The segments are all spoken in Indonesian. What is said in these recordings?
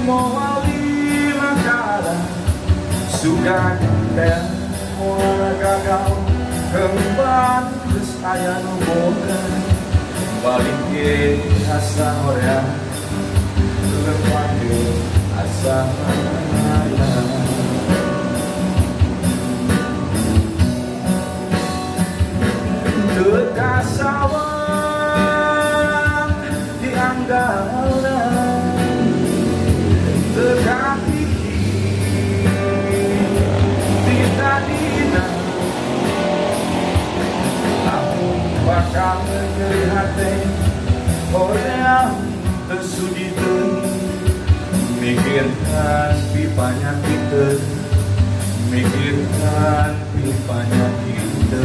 mewali makara sudah dan mulai gagal kembang terus ayah nuboga balik ke asa Korea lepas ke asa ayah terkasawan dianggalan tetapi tidak dina aku bakal nyeri hati orang tersudi mikirkan pipanya kita mikirkan pipanya kita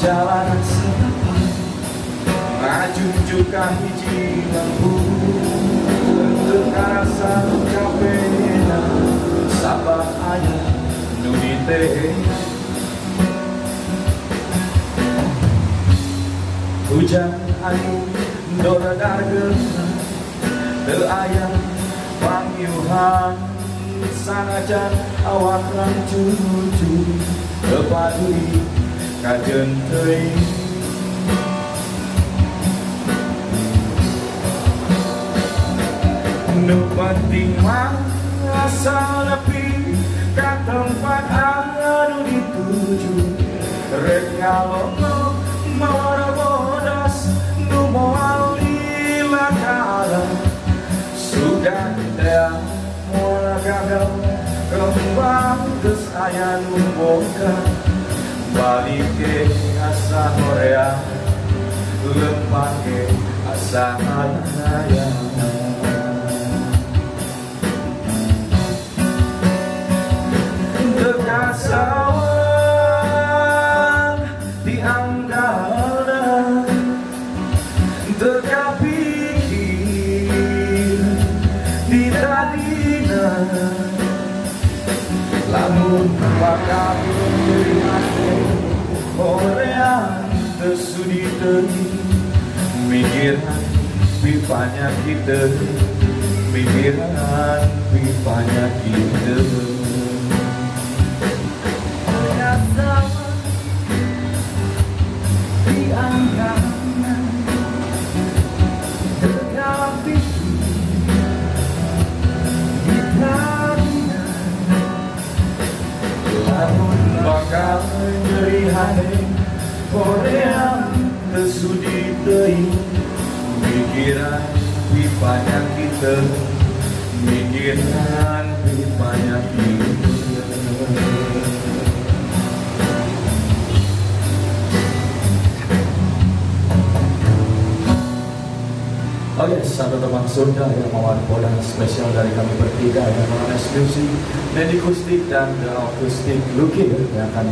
jalanan setapak maju juga hiji lampu terasa capekna sabar ayah nunite hujan angin doradar geuna teu aya pangiuhan sanajan awak rancu-rancu teu paduli kajen teuing nu penting mah asal nepi ka tempat anu dituju rek ngalongok marabodas nu moal lila kala sudah teh moal gagal kembang geus aya nu boga balik ke asa Korea lemah ke asa ayah terkasawan dianggalan terkapikir di tadina lamun bakal Korea tersudi mikiran pipanya kita mikiran pipanya kita dianggalan tetapi lamun bakal nyeri hati Korea tersudi teuing mikiran pipanya kita mikiran pipanya kita. Oh yes, satu teman Sunda yang mawar pola spesial dari kami bertiga yang Nonames Music, Akustik dan The Acoustic Lukir yang akan